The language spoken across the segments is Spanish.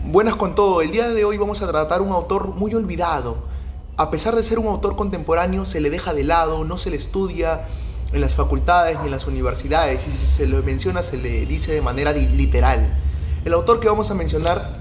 Buenas con todo. El día de hoy vamos a tratar un autor muy olvidado. A pesar de ser un autor contemporáneo, se le deja de lado, no se le estudia en las facultades ni en las universidades, y si se le menciona se le dice de manera literal. El autor que vamos a mencionar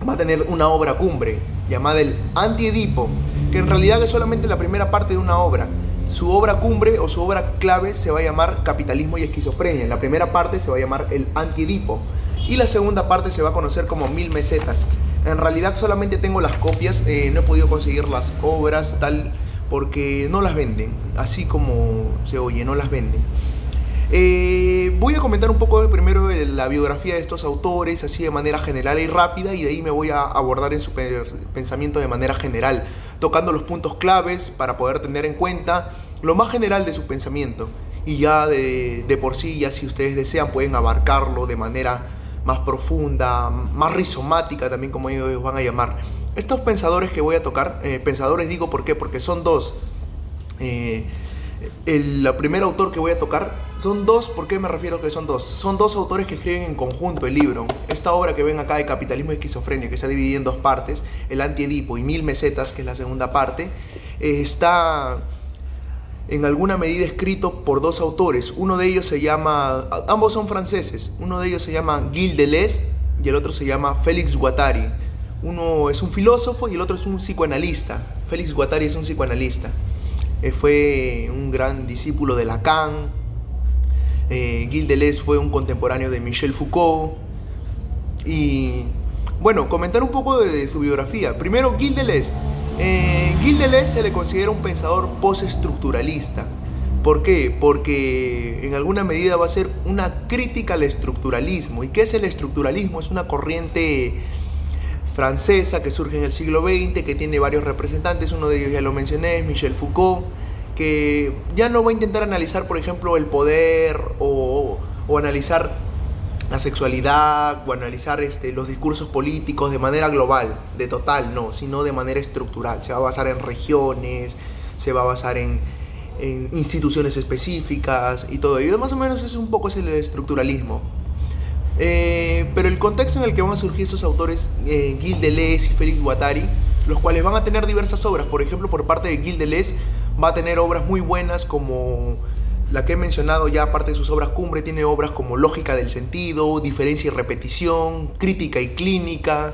va a tener una obra cumbre llamada el Anti-Edipo, que en realidad es solamente la primera parte de una obra. Su obra cumbre o su obra clave se va a llamar Capitalismo y Esquizofrenia. La primera parte se va a llamar el Anti-Edipo y la segunda parte se va a conocer como Mil Mesetas. En realidad solamente tengo las copias, no he podido conseguir las obras tal porque no las venden, así como se oye, no las venden. Voy a comentar un poco primero la biografía de estos autores, así de manera general y rápida, y de ahí me voy a abordar en su pensamiento de manera general, tocando los puntos claves para poder tener en cuenta lo más general de su pensamiento. Y ya de por sí, ya si ustedes desean, pueden abarcarlo de manera más profunda, más rizomática también, como ellos van a llamar. Estos pensadores que voy a tocar, pensadores digo, ¿por qué? Porque son dos. El primer autor que voy a tocar son dos. ¿Por qué me refiero a que son dos? Son dos autores que escriben en conjunto el libro. Esta obra que ven acá de Capitalismo y Esquizofrenia, que se ha dividido en dos partes, el Anti-Edipo y Mil Mesetas, que es la segunda parte, está en alguna medida escrito por dos autores. Uno de ellos se llama, ambos son franceses, uno de ellos se llama Gilles Deleuze y el otro se llama Félix Guattari. Uno es un filósofo y el otro es un psicoanalista. Félix Guattari es un psicoanalista. Fue un gran discípulo de Lacan. Gilles Deleuze fue un contemporáneo de Michel Foucault. Y bueno, comentar un poco de su biografía. Primero, Gilles Deleuze. Gilles Deleuze se le considera un pensador postestructuralista. ¿Por qué? Porque en alguna medida va a ser una crítica al estructuralismo. ¿Y qué es el estructuralismo? Es una corriente francesa que surge en el siglo XX, que tiene varios representantes. Uno de ellos ya lo mencioné, es Michel Foucault, que ya no va a intentar analizar, por ejemplo, el poder o analizar la sexualidad o analizar los discursos políticos de manera global, de total, no, sino de manera estructural. Se va a basar en regiones, se va a basar en instituciones específicas y todo ello. Más o menos es un poco el estructuralismo. Pero el contexto en el que van a surgir estos autores, Gilles Deleuze y Félix Guattari, los cuales van a tener diversas obras. Por ejemplo, por parte de Gilles Deleuze va a tener obras muy buenas como la que he mencionado ya, aparte de sus obras cumbre, tiene obras como Lógica del Sentido, Diferencia y Repetición, Crítica y Clínica.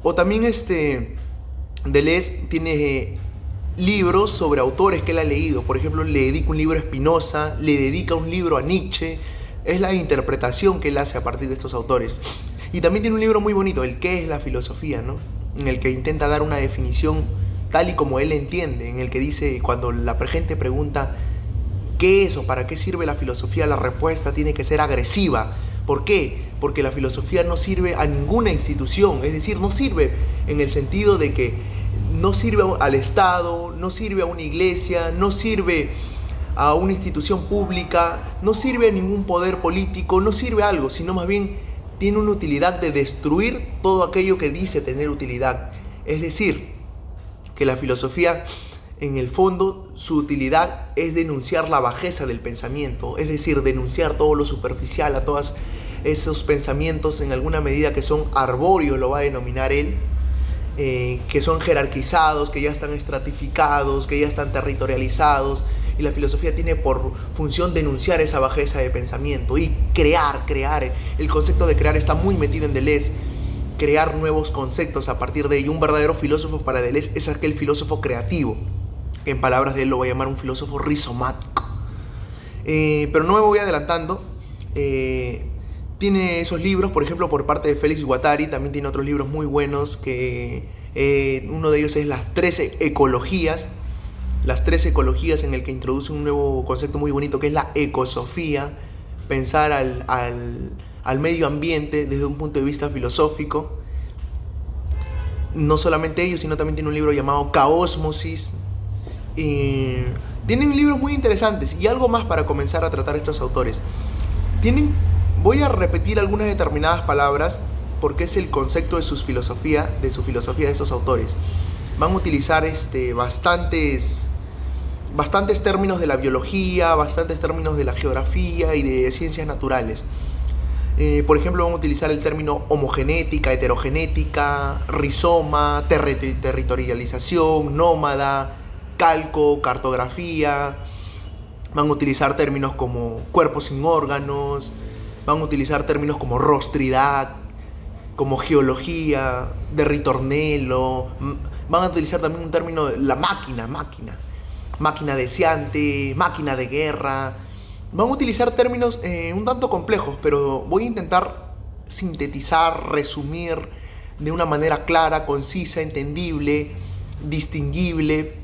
O también Deleuze tiene libros sobre autores que él ha leído. Por ejemplo, le dedica un libro a Spinoza, le dedica un libro a Nietzsche. Es la interpretación que él hace a partir de estos autores. Y también tiene un libro muy bonito, el ¿Qué es la filosofía?, ¿no? En el que intenta dar una definición tal y como él entiende, en el que dice, cuando la gente pregunta ¿qué es o para qué sirve la filosofía?, la respuesta tiene que ser agresiva. ¿Por qué? Porque la filosofía no sirve a ninguna institución, es decir, no sirve en el sentido de que no sirve al Estado, no sirve a una iglesia, no sirve a una institución pública, no sirve a ningún poder político, no sirve a algo, sino más bien tiene una utilidad de destruir todo aquello que dice tener utilidad. Es decir, que la filosofía, en el fondo, su utilidad es denunciar la bajeza del pensamiento, es decir, denunciar todo lo superficial, a todos esos pensamientos en alguna medida que son arbóreos, lo va a denominar él, que son jerarquizados, que ya están estratificados, que ya están territorializados, y la filosofía tiene por función denunciar esa bajeza de pensamiento y crear. El concepto de crear está muy metido en Deleuze, crear nuevos conceptos a partir de ello. Un verdadero filósofo para Deleuze es aquel filósofo creativo, que en palabras de él lo va a llamar un filósofo rizomático. Pero no me voy adelantando. Tiene esos libros, por ejemplo, por parte de Félix Guattari, también tiene otros libros muy buenos, que uno de ellos es Las 13 Ecologías, en el que introduce un nuevo concepto muy bonito que es la ecosofía, pensar al medio ambiente desde un punto de vista filosófico. No solamente ellos, sino también tiene un libro llamado Caósmosis. Tienen libros muy interesantes y algo más para comenzar a tratar estos autores. Voy a repetir algunas determinadas palabras porque es el concepto de su filosofía de estos autores. Van a utilizar bastantes términos de la biología, bastantes términos de la geografía y de ciencias naturales. Por ejemplo, van a utilizar el término homogenética, heterogenética, rizoma, territorialización, nómada, calco, cartografía. Van a utilizar términos como cuerpo sin órganos, van a utilizar términos como rostridad, como geología, de ritornello. Van a utilizar también un término, la máquina deseante, máquina de guerra. Van a utilizar términos un tanto complejos, pero voy a intentar sintetizar, resumir de una manera clara, concisa, entendible, distinguible,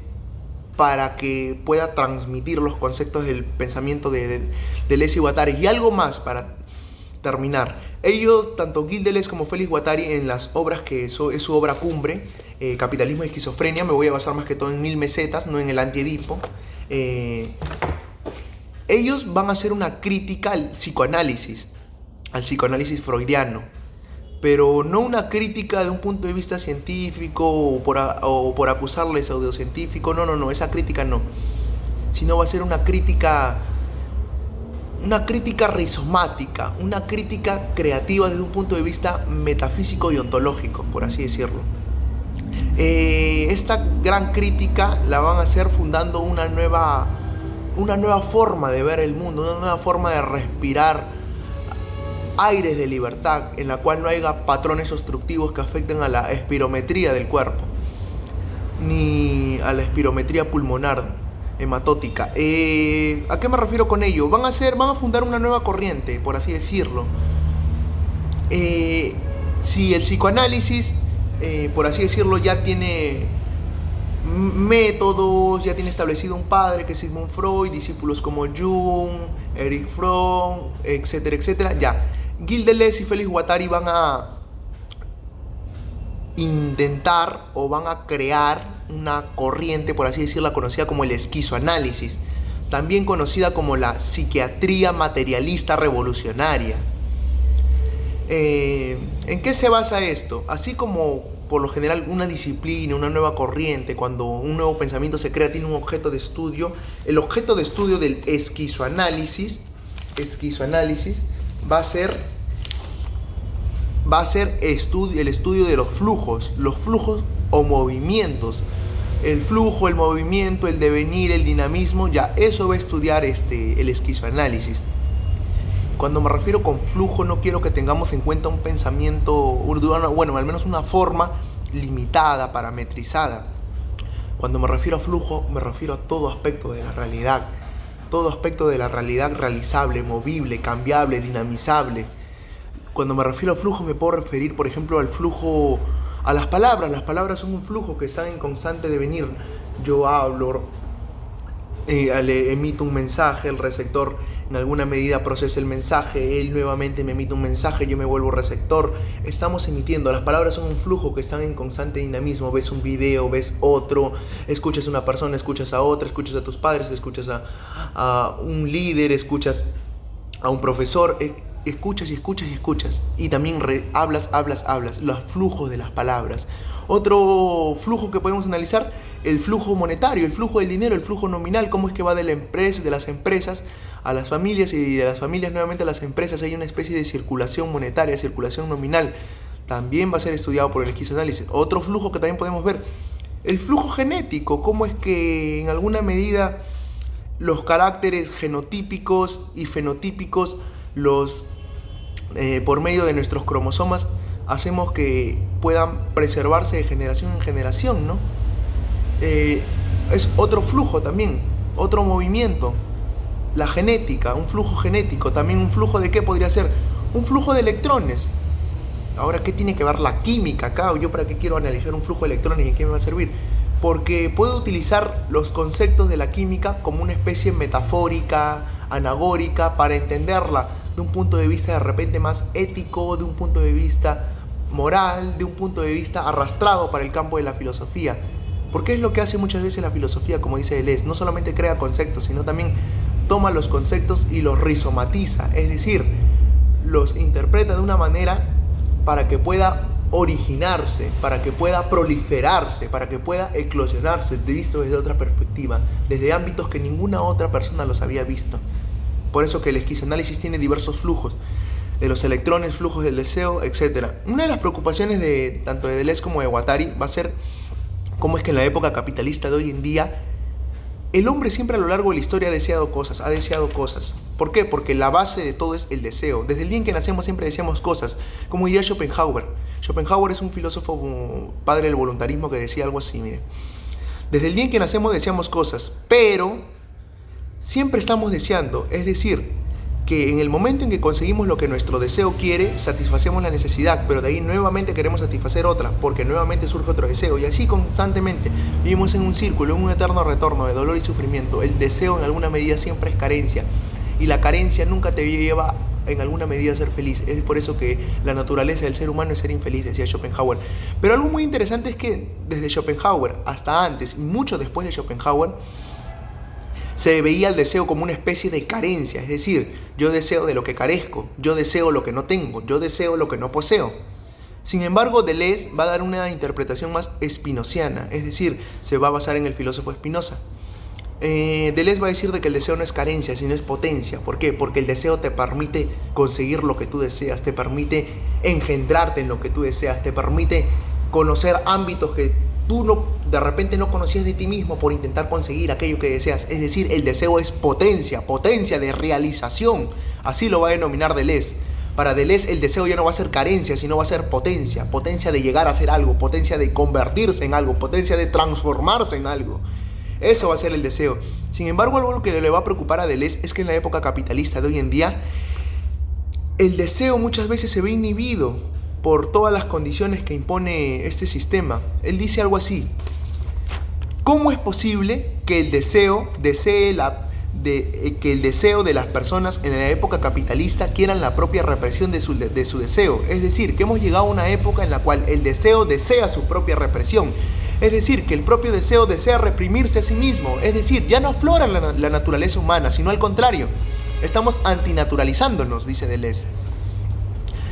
para que pueda transmitir los conceptos del pensamiento de Deleuze y Guattari. Y algo más para terminar. Ellos, tanto Gilles Deleuze como Félix Guattari, en las obras que es su obra cumbre, Capitalismo y Esquizofrenia, me voy a basar más que todo en Mil Mesetas, no en el Anti-Edipo. Ellos van a hacer una crítica al psicoanálisis freudiano, pero no una crítica de un punto de vista científico o por acusarle de pseudocientífico, no, esa crítica no, sino va a ser una crítica rizomática, una crítica creativa desde un punto de vista metafísico y ontológico, por así decirlo. Esta gran crítica la van a hacer fundando una nueva forma de ver el mundo, una nueva forma de respirar aires de libertad, en la cual no haya patrones obstructivos que afecten a la espirometría del cuerpo, ni a la espirometría pulmonar hematótica. ¿A qué me refiero con ello? Van a fundar una nueva corriente, por así decirlo. Si el psicoanálisis, por así decirlo, ya tiene métodos, ya tiene establecido un padre que es Sigmund Freud, discípulos como Jung, Erich Fromm, etcétera, etcétera, ya. Gilles Deleuze y Félix Guattari van a intentar o van a crear una corriente, por así decirlo, conocida como el esquizoanálisis, también conocida como la psiquiatría materialista revolucionaria. ¿En qué se basa esto? Así como por lo general una disciplina, una nueva corriente, cuando un nuevo pensamiento se crea, tiene un objeto de estudio, el objeto de estudio del esquizoanálisis va a ser el estudio de los flujos o movimientos. El flujo, el movimiento, el devenir, el dinamismo, ya eso va a estudiar el esquizoanálisis. Cuando me refiero con flujo, no quiero que tengamos en cuenta un pensamiento urduano, bueno, al menos una forma limitada, parametrizada. Cuando me refiero a flujo, me refiero a todo aspecto de la realidad. Todo aspecto de la realidad realizable, movible, cambiable, dinamizable. Cuando me refiero a flujo, me puedo referir, por ejemplo, al flujo, a las palabras. Las palabras son un flujo que están en constante devenir. Yo hablo, le emito un mensaje, el receptor en alguna medida procesa el mensaje, él nuevamente me emite un mensaje, yo me vuelvo receptor. Estamos emitiendo, las palabras son un flujo que están en constante dinamismo. Ves un video, ves otro, escuchas a una persona, escuchas a otra, escuchas a tus padres, escuchas a un líder, escuchas a un profesor, escuchas y escuchas y escuchas, y también hablas, los flujos de las palabras. Otro flujo que podemos analizar, el flujo monetario, el flujo del dinero, el flujo nominal, cómo es que va de las empresas a las familias, y de las familias nuevamente a las empresas. Hay una especie de circulación monetaria, circulación nominal, también va a ser estudiado por el esquizoanálisis. Otro flujo que también podemos ver, el flujo genético, cómo es que en alguna medida los caracteres genotípicos y fenotípicos, por medio de nuestros cromosomas, hacemos que puedan preservarse de generación en generación, ¿no? Es otro flujo también, otro movimiento. La genética, un flujo genético, también un flujo de ¿qué podría ser? Un flujo de electrones. Ahora, ¿qué tiene que ver la química acá? ¿Yo para qué quiero analizar un flujo de electrones y en qué me va a servir? Porque puedo utilizar los conceptos de la química como una especie metafórica, anagórica, para entenderla de un punto de vista de repente más ético, de un punto de vista moral, de un punto de vista arrastrado para el campo de la filosofía. Porque es lo que hace muchas veces la filosofía, como dice Deleuze, no solamente crea conceptos, sino también toma los conceptos y los rizomatiza, es decir, los interpreta de una manera para que pueda originarse, para que pueda proliferarse, para que pueda eclosionarse, visto desde otra perspectiva, desde ámbitos que ninguna otra persona los había visto. Por eso que el esquizoanálisis tiene diversos flujos. de los electrones, flujos del deseo, etc. Una de las preocupaciones de tanto de Deleuze como de Guattari va a ser cómo es que en la época capitalista de hoy en día el hombre siempre a lo largo de la historia ha deseado cosas. ¿Por qué? Porque la base de todo es el deseo. Desde el día en que nacemos siempre deseamos cosas, como diría Schopenhauer. Schopenhauer es un filósofo padre del voluntarismo que decía algo así, mire. Desde el día en que nacemos deseamos cosas, pero siempre estamos deseando, es decir, que en el momento en que conseguimos lo que nuestro deseo quiere, satisfacemos la necesidad, pero de ahí nuevamente queremos satisfacer otra, porque nuevamente surge otro deseo, y así constantemente vivimos en un círculo, en un eterno retorno de dolor y sufrimiento. El deseo en alguna medida siempre es carencia, y la carencia nunca te lleva en alguna medida a ser feliz. Es por eso que la naturaleza del ser humano es ser infeliz, decía Schopenhauer. Pero algo muy interesante es que desde Schopenhauer hasta antes y mucho después de Schopenhauer, se veía el deseo como una especie de carencia, es decir, yo deseo de lo que carezco, yo deseo lo que no tengo, yo deseo lo que no poseo. Sin embargo, Deleuze va a dar una interpretación más espinociana, es decir, se va a basar en el filósofo Spinoza. Deleuze va a decir de que el deseo no es carencia, sino es potencia. ¿Por qué? Porque el deseo te permite conseguir lo que tú deseas, te permite engendrarte en lo que tú deseas, te permite conocer ámbitos que tú de repente no conocías de ti mismo por intentar conseguir aquello que deseas. Es decir, el deseo es potencia de realización. Así lo va a denominar Deleuze. Para Deleuze el deseo ya no va a ser carencia, sino va a ser potencia de llegar a ser algo, potencia de convertirse en algo, potencia de transformarse en algo. Eso va a ser el deseo. Sin embargo, algo que le va a preocupar a Deleuze es que en la época capitalista de hoy en día, el deseo muchas veces se ve inhibido por todas las condiciones que impone este sistema. Él dice algo así: ¿cómo es posible que el deseo de las personas en la época capitalista quieran la propia represión de su deseo? Es decir, que hemos llegado a una época en la cual el deseo desea su propia represión. Es decir, que el propio deseo desea reprimirse a sí mismo. Es decir, ya no aflora la naturaleza humana, sino al contrario. Estamos antinaturalizándonos, dice Deleuze.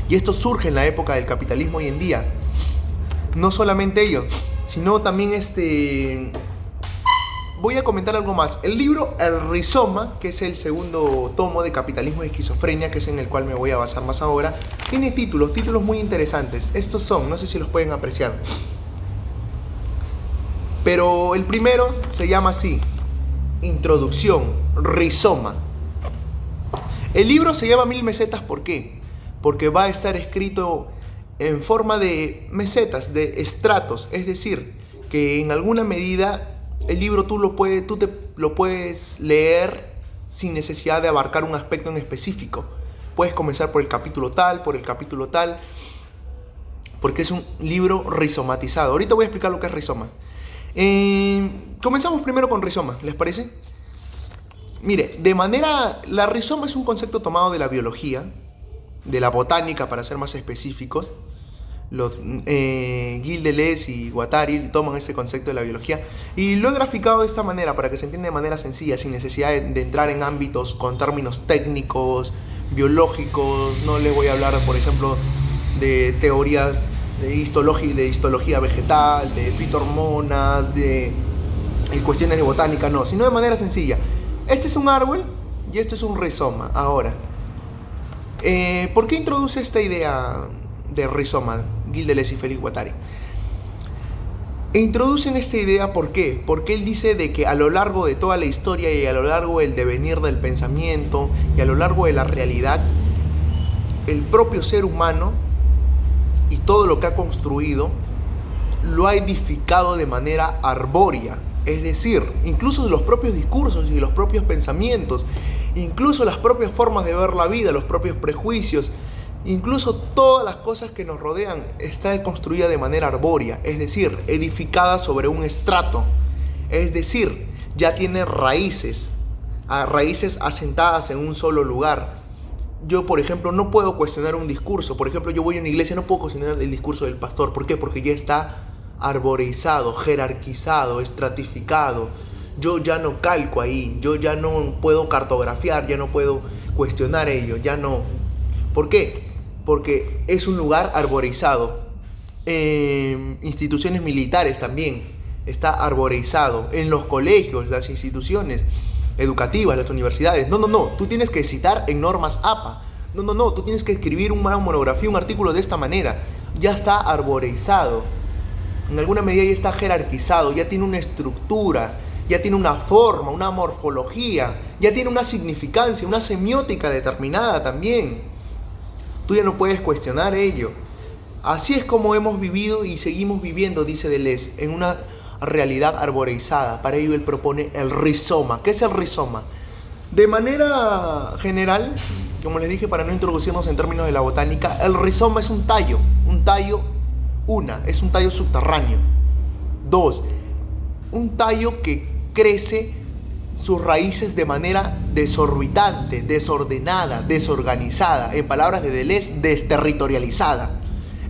Y esto surge en la época del capitalismo hoy en día. No solamente ello, sino también voy a comentar algo más. El libro El Rizoma, que es el segundo tomo de Capitalismo y Esquizofrenia, que es en el cual me voy a basar más ahora, tiene títulos muy interesantes. Estos son, no sé si los pueden apreciar, pero el primero se llama así: Introducción, Rizoma. El libro se llama 1000 mesetas, ¿por qué? Porque va a estar escrito en forma de mesetas, de estratos, es decir, que en alguna medida el libro tú te lo puedes leer sin necesidad de abarcar un aspecto en específico. Puedes comenzar por el capítulo tal, porque es un libro rizomatizado. Ahorita voy a explicar lo que es rizoma. Comenzamos primero con rizoma, ¿les parece? Mire, la rizoma es un concepto tomado de la biología, de la botánica para ser más específicos. Gilles Deleuze y Guattari toman este concepto de la biología y lo he graficado de esta manera para que se entienda de manera sencilla, sin necesidad de entrar en ámbitos con términos técnicos, biológicos. No le voy a hablar, por ejemplo, de teorías de histología vegetal, de fitohormonas, de cuestiones de botánica, no, sino de manera sencilla. Este es un árbol y esto es un rizoma. Ahora, ¿por qué introduce esta idea de rizoma Gilles Deleuze y Félix Guattari? Introducen esta idea, ¿por qué? Porque él dice de que a lo largo de toda la historia y a lo largo del devenir del pensamiento y a lo largo de la realidad, el propio ser humano y todo lo que ha construido lo ha edificado de manera arbórea. Es decir, incluso los propios discursos y los propios pensamientos, incluso las propias formas de ver la vida, los propios prejuicios, incluso todas las cosas que nos rodean, está construida de manera arbórea, es decir, edificada sobre un estrato. Es decir, ya tiene raíces asentadas en un solo lugar. Yo, por ejemplo, no puedo cuestionar un discurso. Por ejemplo, yo voy a una iglesia, no puedo cuestionar el discurso del pastor. ¿Por qué? Porque ya está arborizado, jerarquizado, estratificado. Yo ya no calco ahí, yo ya no puedo cartografiar, ya no puedo cuestionar ello, ya no. ¿Por qué? Porque es un lugar arborizado. Instituciones militares también está arborizado. En los colegios, las instituciones educativas, las universidades. No, tú tienes que citar en normas APA. No, no, no, tú tienes que escribir una monografía, un artículo de esta manera. Ya está arboreizado. En alguna medida ya está jerarquizado, ya tiene una estructura, ya tiene una forma, una morfología, ya tiene una significancia, una semiótica determinada también. Tú ya no puedes cuestionar ello. Así es como hemos vivido y seguimos viviendo, dice Deleuze, en una realidad arboreizada. Para ello él propone el rizoma. ¿Qué es el rizoma? De manera general, como les dije, para no introducirnos en términos de la botánica, el rizoma es un tallo, es un tallo subterráneo. 2, un tallo que crece sus raíces de manera desorbitante, desordenada, desorganizada, en palabras de Deleuze, desterritorializada.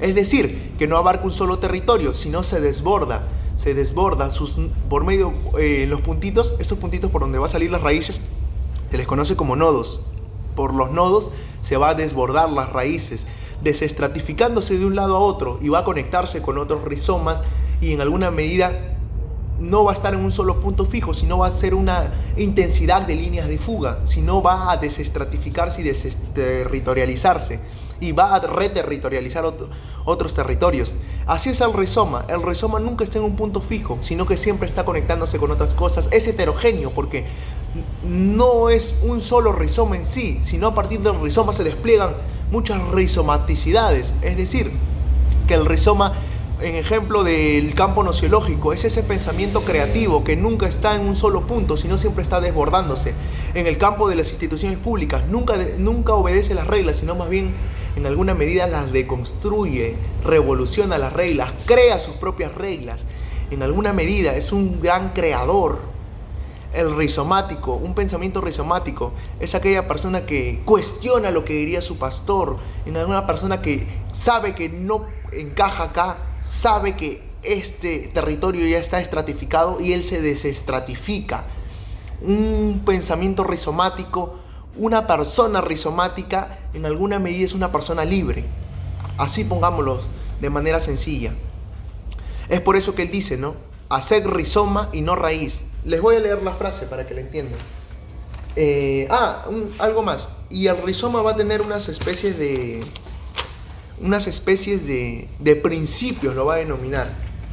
Es decir, que no abarca un solo territorio, sino se desborda por medio, los puntitos, estos puntitos por donde va a salir las raíces, se les conoce como nodos. Por los nodos se va a desbordar las raíces, desestratificándose de un lado a otro y va a conectarse con otros rizomas y en alguna medida no va a estar en un solo punto fijo, sino va a ser una intensidad de líneas de fuga, sino va a desestratificarse y desterritorializarse y va a reterritorializar otros territorios. Así es el rizoma nunca está en un punto fijo, sino que siempre está conectándose con otras cosas. Es heterogéneo porque no es un solo rizoma en sí, sino a partir del rizoma se despliegan muchas rizomaticidades. Es decir, que el rizoma, en ejemplo del campo nociológico, es ese pensamiento creativo que nunca está en un solo punto, sino siempre está desbordándose. En el campo de las instituciones públicas nunca obedece las reglas, sino más bien en alguna medida las deconstruye, revoluciona las reglas, crea sus propias reglas. En alguna medida es un gran creador. El rizomático, un pensamiento rizomático, es aquella persona que cuestiona lo que diría su pastor, en alguna persona que sabe que no encaja acá, sabe que este territorio ya está estratificado y él se desestratifica. Un pensamiento rizomático, una persona rizomática, en alguna medida es una persona libre. Así pongámoslo de manera sencilla. Es por eso que él dice, ¿no? Haced rizoma y no raíz. Les voy a leer la frase para que la entiendan. Algo más. Y el rizoma va a tener unas especies de principios, lo va a denominar.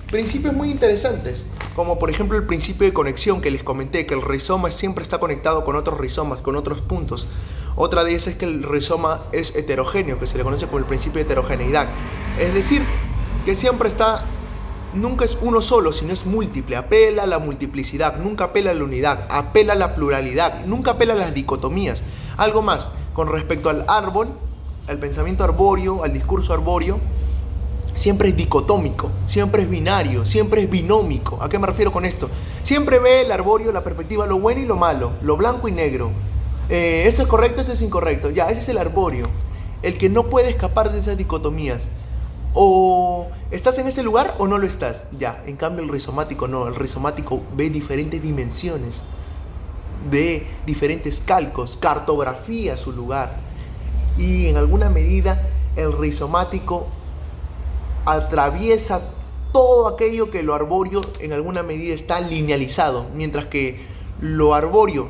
Principios muy interesantes, como por ejemplo el principio de conexión que les comenté, que el rizoma siempre está conectado con otros rizomas, con otros puntos. Otra de esas es que el rizoma es heterogéneo, que se le conoce como el principio de heterogeneidad. Es decir, que nunca es uno solo, sino es múltiple, apela a la multiplicidad, nunca apela a la unidad, apela a la pluralidad, nunca apela a las dicotomías. Algo más, con respecto al árbol, al pensamiento arbóreo, al discurso arbóreo, siempre es dicotómico, siempre es binario, siempre es binómico. ¿A qué me refiero con esto? Siempre ve el arbóreo la perspectiva, lo bueno y lo malo, lo blanco y negro. Esto es correcto, esto es incorrecto. Ya, ese es el arbóreo, el que no puede escapar de esas dicotomías. O estás en ese lugar o no lo estás. Ya, en cambio el rizomático no. El rizomático ve diferentes dimensiones, ve diferentes calcos, cartografía su lugar. Y en alguna medida el rizomático atraviesa todo aquello que lo arbóreo en alguna medida está linealizado, mientras que lo arbóreo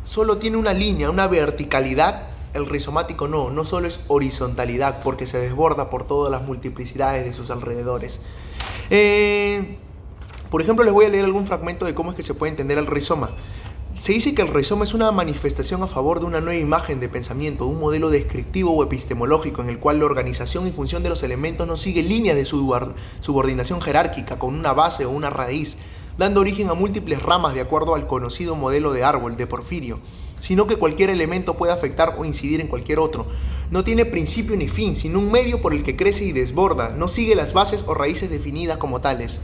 solo tiene una línea, una verticalidad. El rizomático no solo es horizontalidad, porque se desborda por todas las multiplicidades de sus alrededores. Por ejemplo, les voy a leer algún fragmento de cómo es que se puede entender el rizoma. Se dice que el rizoma es una manifestación a favor de una nueva imagen de pensamiento, un modelo descriptivo o epistemológico en el cual la organización y función de los elementos no sigue líneas de subordinación jerárquica con una base o una raíz, dando origen a múltiples ramas de acuerdo al conocido modelo de árbol de Porfirio, sino que cualquier elemento puede afectar o incidir en cualquier otro. No tiene principio ni fin, sino un medio por el que crece y desborda, no sigue las bases o raíces definidas como tales.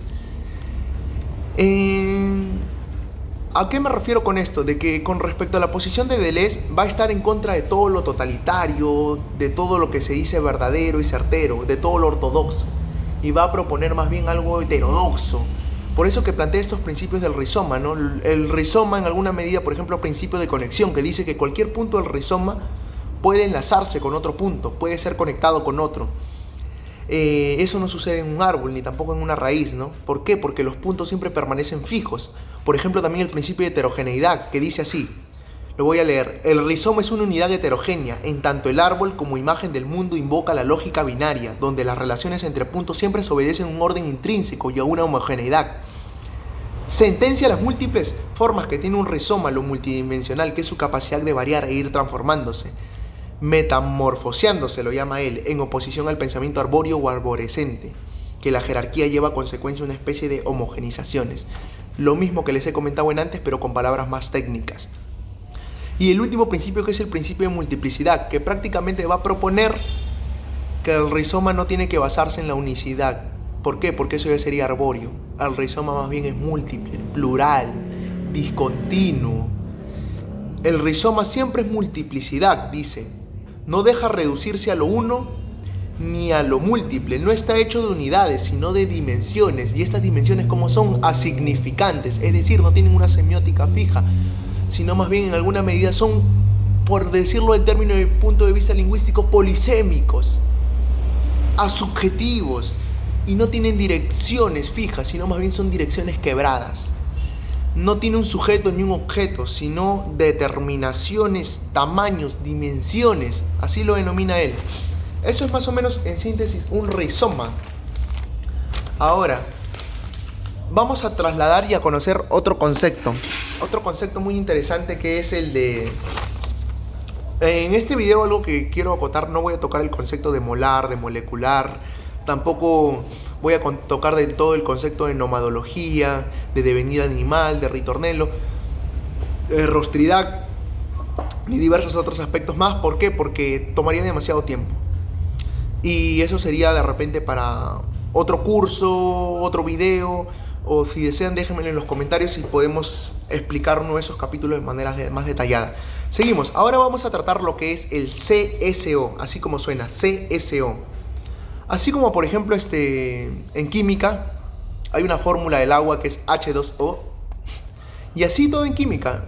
¿A qué me refiero con esto? De que con respecto a la posición de Deleuze va a estar en contra de todo lo totalitario, de todo lo que se dice verdadero y certero, de todo lo ortodoxo, y va a proponer más bien algo heterodoxo. Por eso que plantea estos principios del rizoma, ¿no? El rizoma en alguna medida, por ejemplo, principio de conexión, que dice que cualquier punto del rizoma puede enlazarse con otro punto, puede ser conectado con otro. Eso no sucede en un árbol ni tampoco en una raíz, ¿no? ¿Por qué? Porque los puntos siempre permanecen fijos. Por ejemplo, también el principio de heterogeneidad, que dice así: Lo voy a leer. El rizoma es una unidad heterogénea, en tanto el árbol como imagen del mundo invoca la lógica binaria, donde las relaciones entre puntos siempre se obedecen a un orden intrínseco y a una homogeneidad. Sentencia las múltiples formas que tiene un rizoma, lo multidimensional, que es su capacidad de variar e ir transformándose, metamorfoseándose, lo llama él, en oposición al pensamiento arbóreo o arborescente, que la jerarquía lleva a consecuencia una especie de homogenizaciones. Lo mismo que les he comentado en antes, pero con palabras más técnicas. Y el último principio, que es el principio de multiplicidad, que prácticamente va a proponer que el rizoma no tiene que basarse en la unicidad. ¿Por qué? Porque eso ya sería arbóreo. El rizoma más bien es múltiple, plural, discontinuo. El rizoma siempre es multiplicidad, dice. No deja reducirse a lo uno ni a lo múltiple. No está hecho de unidades, sino de dimensiones. Y estas dimensiones, como son asignificantes, es decir, no tienen una semiótica fija, sino más bien en alguna medida son, por decirlo en términos de punto de vista lingüístico, polisémicos, asubjetivos, y no tienen direcciones fijas, sino más bien son direcciones quebradas. No tiene un sujeto ni un objeto, sino determinaciones, tamaños, dimensiones, así lo denomina él. Eso es más o menos, en síntesis, un rizoma. Ahora, vamos a trasladar y a conocer otro concepto muy interesante, que es el de... En este video, algo que quiero acotar, no voy a tocar el concepto de molar, de molecular, tampoco voy a tocar del todo el concepto de nomadología, de devenir animal, de ritornello, rostridad y diversos otros aspectos más. ¿Por qué? Porque tomaría demasiado tiempo. Y eso sería de repente para otro curso, otro video, o si desean déjenmelo en los comentarios y podemos explicar uno de esos capítulos de manera más detallada. Seguimos, ahora vamos a tratar lo que es el CSO, así como suena, CSO. Así como por ejemplo en química hay una fórmula del agua que es H2O, y así todo en química,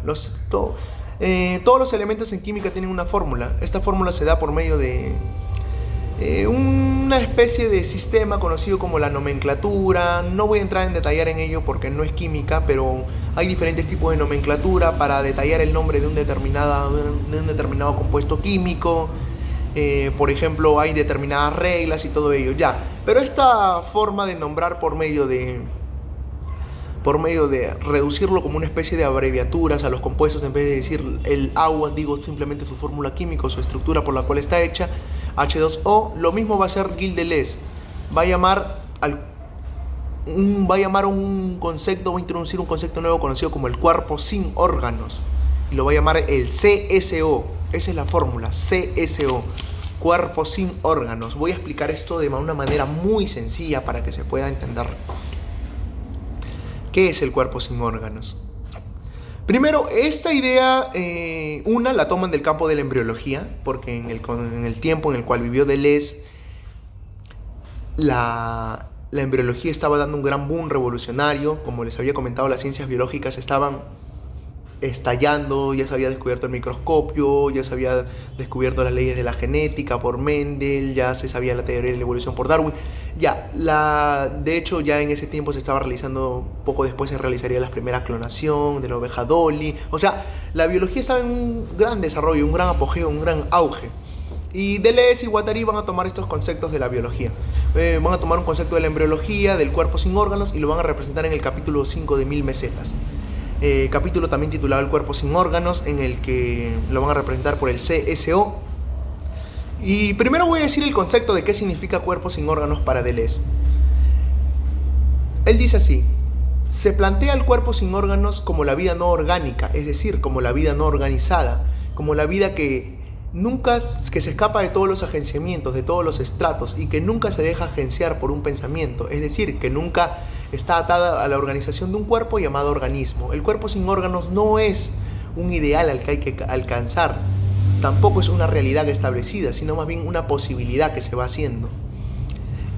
todos los elementos en química tienen una fórmula. Esta fórmula se da por medio de una especie de sistema conocido como la nomenclatura. No voy a entrar en detallar en ello porque no es química, pero hay diferentes tipos de nomenclatura para detallar el nombre de un determinado compuesto químico. Por ejemplo, hay determinadas reglas y todo ello, ya. Pero esta forma de nombrar por medio de reducirlo como una especie de abreviaturas a los compuestos, en vez de decir el agua, digo simplemente su fórmula química o su estructura por la cual está hecha, H2O. Lo mismo va a hacer Gilles Deleuze. Va a llamar un concepto, va a introducir un concepto nuevo conocido como el cuerpo sin órganos, y lo va a llamar el CSO. Esa es la fórmula, CSO, cuerpo sin órganos. Voy a explicar esto de una manera muy sencilla para que se pueda entender. ¿Qué es el cuerpo sin órganos? Primero, esta idea, la toman del campo de la embriología, porque en el tiempo en el cual vivió Deleuze, la embriología estaba dando un gran boom revolucionario. Como les había comentado, las ciencias biológicas estaban estallando, ya se había descubierto el microscopio, ya se había descubierto las leyes de la genética por Mendel, ya se sabía la teoría de la evolución por Darwin. De hecho, ya en ese tiempo se estaba realizando, poco después se realizaría la primera clonación de la oveja Dolly. O sea, la biología estaba en un gran desarrollo, un gran apogeo, un gran auge. Y Deleuze y Guattari van a tomar estos conceptos de la biología. Van a tomar un concepto de la embriología, del cuerpo sin órganos, y lo van a representar en el capítulo 5 de 1000 mesetas. Capítulo también titulado El cuerpo sin órganos, en el que lo van a representar por el CSO. Y primero voy a decir el concepto de qué significa cuerpo sin órganos para Deleuze. Él dice así: se plantea el cuerpo sin órganos como la vida no orgánica, es decir, como la vida no organizada, como la vida que se escapa de todos los agenciamientos, de todos los estratos, y que nunca se deja agenciar por un pensamiento, es decir, que nunca está atada a la organización de un cuerpo llamado organismo. El cuerpo sin órganos no es un ideal al que hay que alcanzar, tampoco es una realidad establecida, sino más bien una posibilidad que se va haciendo.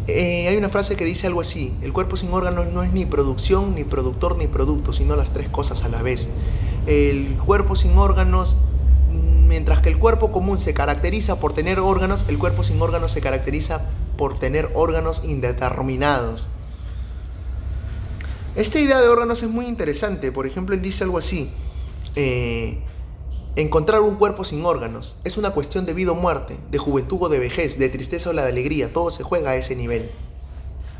Hay una frase que dice algo así: el cuerpo sin órganos no es ni producción, ni productor, ni producto, sino las tres cosas a la vez. El cuerpo sin órganos, mientras que el cuerpo común se caracteriza por tener órganos, el cuerpo sin órganos se caracteriza por tener órganos indeterminados. Esta idea de órganos es muy interesante. Por ejemplo, él dice algo así: Encontrar un cuerpo sin órganos es una cuestión de vida o muerte, de juventud o de vejez, de tristeza o de alegría, todo se juega a ese nivel.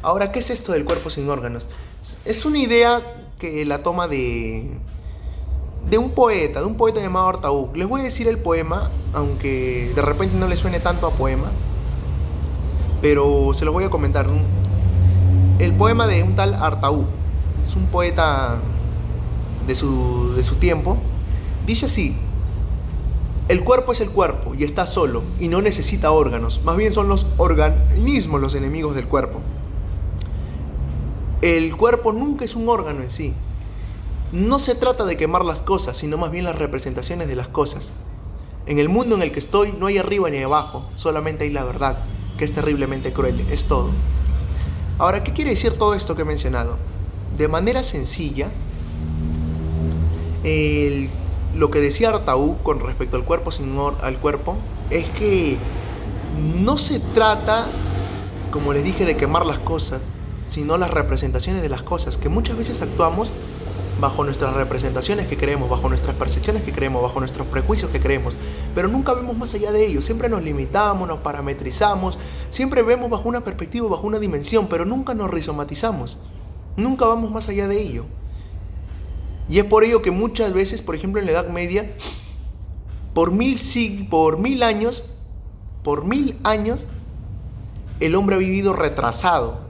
Ahora, ¿qué es esto del cuerpo sin órganos? Es una idea que la toma de un poeta llamado Artaud. Les voy a decir el poema, aunque de repente no le suene tanto a poema, pero se los voy a comentar. El poema de un tal Artaud, es un poeta de su tiempo, dice así: el cuerpo es el cuerpo y está solo y no necesita órganos, más bien son los organismos los enemigos del cuerpo. El cuerpo nunca es un órgano en sí. No se trata de quemar las cosas, sino más bien las representaciones de las cosas. En el mundo en el que estoy no hay arriba ni abajo, solamente hay la verdad, que es terriblemente cruel, es todo. Ahora, ¿qué quiere decir todo esto que he mencionado? De manera sencilla, lo que decía Artaud con respecto al cuerpo al cuerpo es que no se trata, como les dije, de quemar las cosas, sino las representaciones de las cosas, que muchas veces actuamos bajo nuestras representaciones que creemos, bajo nuestras percepciones que creemos, bajo nuestros prejuicios que creemos, pero nunca vemos más allá de ello. Siempre nos limitamos, nos parametrizamos, siempre vemos bajo una perspectiva, bajo una dimensión, pero nunca nos rizomatizamos, nunca vamos más allá de ello. Y es por ello que muchas veces, por ejemplo en la Edad Media, por mil años, el hombre ha vivido retrasado.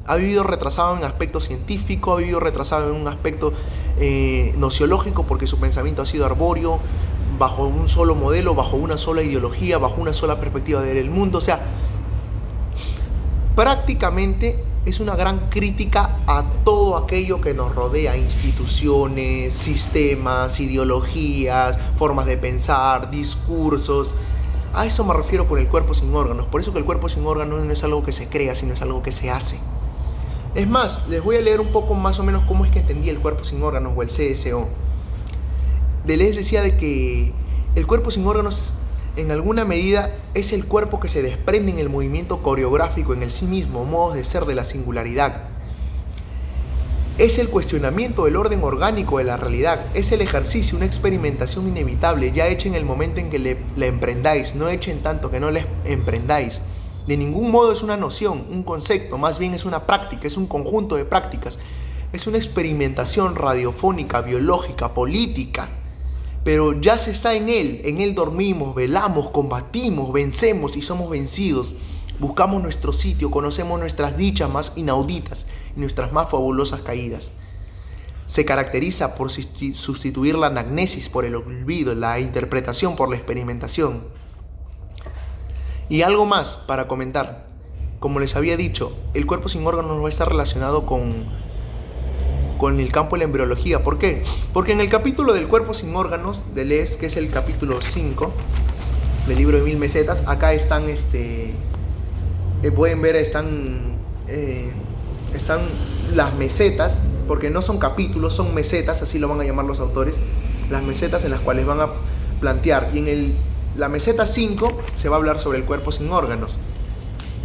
Ha vivido retrasado en aspecto científico, ha vivido retrasado en un aspecto nociológico, porque su pensamiento ha sido arbóreo, bajo un solo modelo, bajo una sola ideología, bajo una sola perspectiva de ver el mundo. O sea, prácticamente es una gran crítica a todo aquello que nos rodea: instituciones, sistemas, ideologías, formas de pensar, discursos. A eso me refiero con el cuerpo sin órganos. Por eso que el cuerpo sin órganos no es algo que se crea, sino es algo que se hace. Es más, les voy a leer un poco más o menos cómo es que entendí el cuerpo sin órganos, o el CSO. Deleuze decía de que el cuerpo sin órganos en alguna medida es el cuerpo que se desprende en el movimiento coreográfico, en el sí mismo, modos de ser de la singularidad. Es el cuestionamiento del orden orgánico de la realidad, es el ejercicio, una experimentación inevitable, ya hecha en el momento en que la emprendáis, no hecha en tanto que no la emprendáis. De ningún modo es una noción, un concepto, más bien es una práctica, es un conjunto de prácticas. Es una experimentación radiofónica, biológica, política, pero ya se está en él dormimos, velamos, combatimos, vencemos y somos vencidos. Buscamos nuestro sitio, conocemos nuestras dichas más inauditas y nuestras más fabulosas caídas. Se caracteriza por sustituir la anagnesis por el olvido, la interpretación por la experimentación. Y algo más para comentar. Como les había dicho, el cuerpo sin órganos va a estar relacionado con el campo de la embriología. ¿Por qué? Porque en el capítulo del cuerpo sin órganos de Deleuze, que es el capítulo 5 del libro de 1000 mesetas, acá están, pueden ver, están las mesetas, porque no son capítulos, son mesetas, así lo van a llamar los autores, las mesetas en las cuales van a plantear. Y en la meseta 5 se va a hablar sobre el cuerpo sin órganos.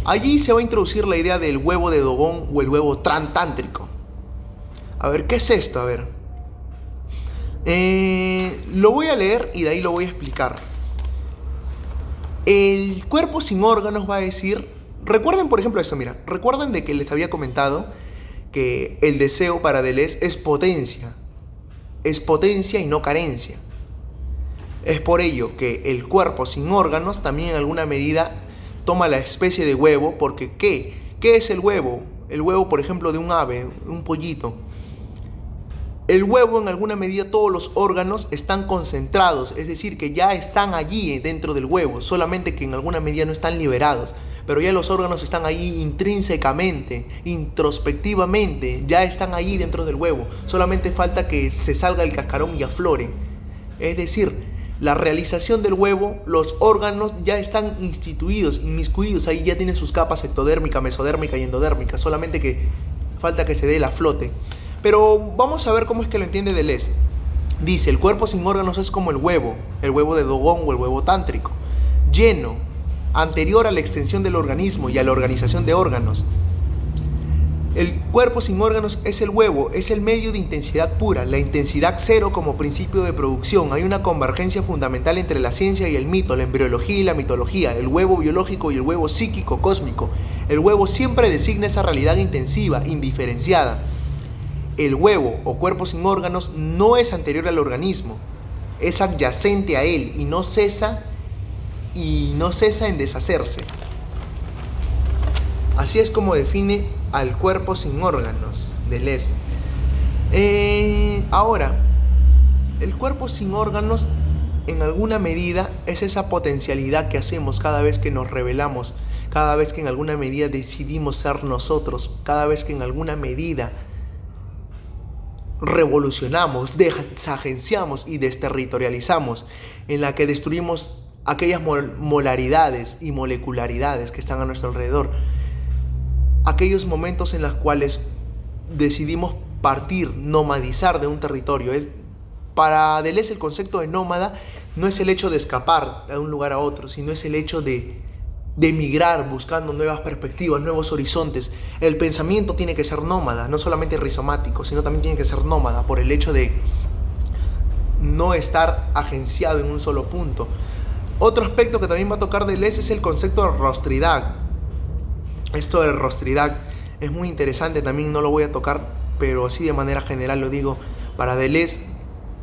Allí se va a introducir la idea del huevo de Dogón o el huevo tántrico. A ver, ¿qué es esto? A ver. Lo voy a leer y de ahí lo voy a explicar. El cuerpo sin órganos va a decir... Recuerden, por ejemplo, esto, mira. Recuerden de que les había comentado que el deseo para Deleuze es potencia. Es potencia y no carencia. Es por ello que el cuerpo sin órganos también en alguna medida toma la especie de huevo, porque ¿qué es el huevo? El huevo, por ejemplo, de un ave, un pollito. El huevo, en alguna medida, todos los órganos están concentrados, es decir, que ya están allí dentro del huevo, solamente que en alguna medida no están liberados, pero ya los órganos están allí intrínsecamente, introspectivamente, ya están allí dentro del huevo, solamente falta que se salga el cascarón y aflore. Es decir, la realización del huevo, los órganos ya están instituidos, inmiscuidos, ahí ya tienen sus capas ectodérmica, mesodérmica y endodérmica, solamente que falta que se dé el aflote. Pero vamos a ver cómo es que lo entiende Deleuze. Dice, el cuerpo sin órganos es como el huevo de Dogón o el huevo tántrico, lleno, anterior a la extensión del organismo y a la organización de órganos. El cuerpo sin órganos es el huevo, es el medio de intensidad pura, la intensidad cero como principio de producción. Hay una convergencia fundamental entre la ciencia y el mito, la embriología y la mitología, el huevo biológico y el huevo psíquico cósmico. El huevo siempre designa esa realidad intensiva, indiferenciada. El huevo o cuerpo sin órganos no es anterior al organismo, es adyacente a él y no cesa en deshacerse. Así es como define al cuerpo sin órganos, Deleuze. Ahora, el cuerpo sin órganos en alguna medida es esa potencialidad que hacemos cada vez que nos revelamos, cada vez que en alguna medida decidimos ser nosotros, cada vez que en alguna medida revolucionamos, desagenciamos y desterritorializamos, en la que destruimos aquellas molaridades y molecularidades que están a nuestro alrededor. Aquellos momentos en los cuales decidimos partir, nomadizar de un territorio. Para Deleuze el concepto de nómada no es el hecho de escapar de un lugar a otro, sino es el hecho de emigrar buscando nuevas perspectivas, nuevos horizontes. El pensamiento tiene que ser nómada, no solamente rizomático, sino también tiene que ser nómada por el hecho de no estar agenciado en un solo punto. Otro aspecto que también va a tocar Deleuze es el concepto de rostridad. Esto del rostridad es muy interesante, también no lo voy a tocar, pero así de manera general lo digo. Para Deleuze,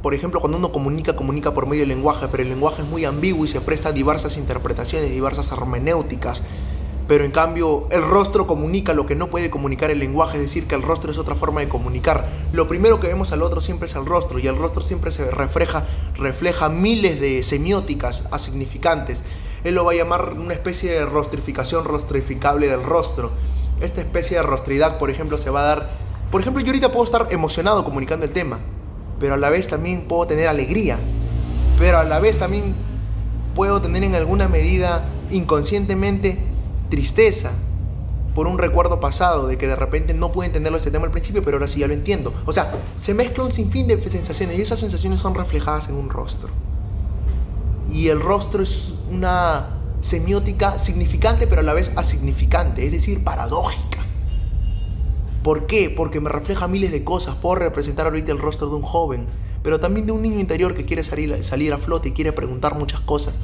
por ejemplo, cuando uno comunica por medio del lenguaje, pero el lenguaje es muy ambiguo y se presta a diversas interpretaciones, diversas hermenéuticas. Pero en cambio, el rostro comunica lo que no puede comunicar el lenguaje, es decir, que el rostro es otra forma de comunicar. Lo primero que vemos al otro siempre es el rostro, y el rostro siempre se refleja miles de semióticas asignificantes. Él lo va a llamar una especie de rostrificación rostrificable del rostro. Esta especie de rostridad, por ejemplo, se va a dar... Por ejemplo, yo ahorita puedo estar emocionado comunicando el tema, pero a la vez también puedo tener alegría, pero a la vez también puedo tener en alguna medida inconscientemente tristeza por un recuerdo pasado de que de repente no pude entenderlo ese tema al principio, pero ahora sí ya lo entiendo. O sea, se mezcla un sinfín de sensaciones y esas sensaciones son reflejadas en un rostro. Y el rostro es una semiótica significante, pero a la vez asignificante, es decir, paradójica. ¿Por qué? Porque me refleja miles de cosas. Puedo representar ahorita el rostro de un joven, pero también de un niño interior que quiere salir a flote y quiere preguntar muchas cosas.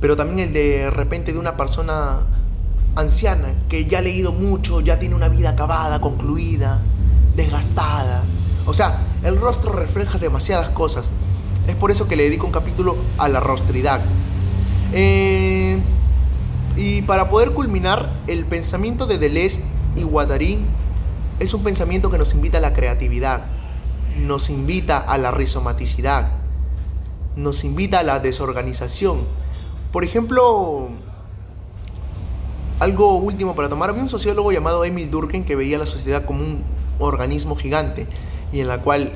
Pero también el de repente de una persona anciana que ya ha leído mucho, ya tiene una vida acabada, concluida, desgastada. O sea, el rostro refleja demasiadas cosas. Es por eso que le dedico un capítulo a la rostridad. Y para poder culminar, el pensamiento de Deleuze y Guattari es un pensamiento que nos invita a la creatividad, nos invita a la rizomaticidad, nos invita a la desorganización. Por ejemplo, algo último para tomar, había un sociólogo llamado Emil Durkheim que veía la sociedad como un organismo gigante y en la cual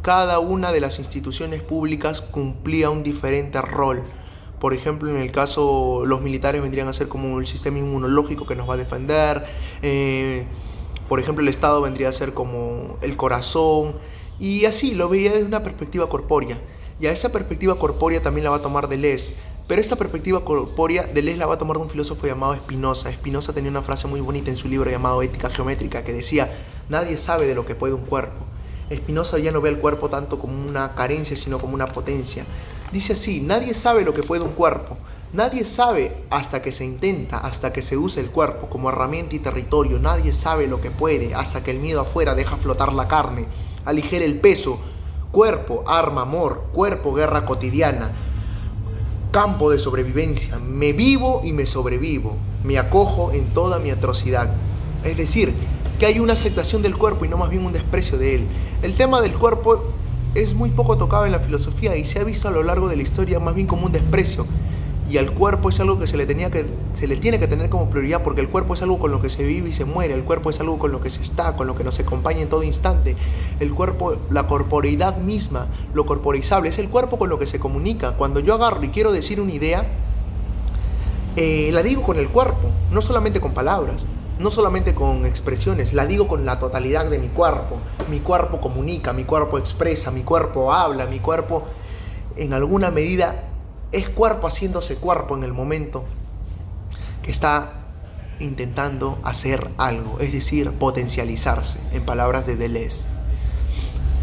cada una de las instituciones públicas cumplía un diferente rol. Por ejemplo, en el caso, los militares vendrían a ser como el sistema inmunológico que nos va a defender. Por ejemplo, el Estado vendría a ser como el corazón. Y así, lo veía desde una perspectiva corpórea. Y a esa perspectiva corpórea también la va a tomar Deleuze. Pero esta perspectiva corpórea, Deleuze la va a tomar de un filósofo llamado Spinoza. Spinoza tenía una frase muy bonita en su libro llamado Ética Geométrica que decía: nadie sabe de lo que puede un cuerpo. Spinoza ya no ve el cuerpo tanto como una carencia, sino como una potencia. Dice así: nadie sabe lo que puede un cuerpo. Nadie sabe hasta que se intenta, hasta que se usa el cuerpo como herramienta y territorio. Nadie sabe lo que puede hasta que el miedo afuera deja flotar la carne, aligera el peso. Cuerpo, arma, amor. Cuerpo, guerra cotidiana. Campo de sobrevivencia. Me vivo y me sobrevivo. Me acojo en toda mi atrocidad. Es decir, que hay una aceptación del cuerpo y no más bien un desprecio de él. El tema del cuerpo es muy poco tocado en la filosofía y se ha visto a lo largo de la historia más bien como un desprecio. Y al cuerpo es algo que se le tiene que tener como prioridad, porque el cuerpo es algo con lo que se vive y se muere. El cuerpo es algo con lo que se está, con lo que nos acompaña en todo instante. El cuerpo, la corporeidad misma, lo corporizable, es el cuerpo con lo que se comunica. Cuando yo agarro y quiero decir una idea, la digo con el cuerpo, no solamente con palabras, no solamente con expresiones, la digo con la totalidad de mi cuerpo. Mi cuerpo comunica, mi cuerpo expresa, mi cuerpo habla, mi cuerpo en alguna medida es cuerpo haciéndose cuerpo en el momento que está intentando hacer algo, es decir, potencializarse, en palabras de Deleuze.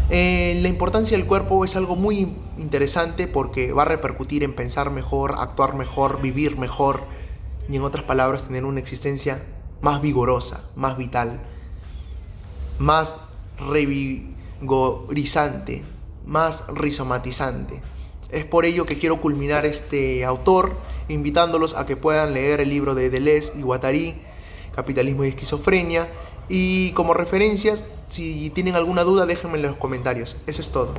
La importancia del cuerpo es algo muy interesante porque va a repercutir en pensar mejor, actuar mejor, vivir mejor y, en otras palabras, tener una existencia más vigorosa, más vital, más revigorizante, más rizomatizante. Es por ello que quiero culminar este autor invitándolos a que puedan leer el libro de Deleuze y Guattari, Capitalismo y Esquizofrenia. Y como referencias, si tienen alguna duda, déjenme en los comentarios. Eso es todo.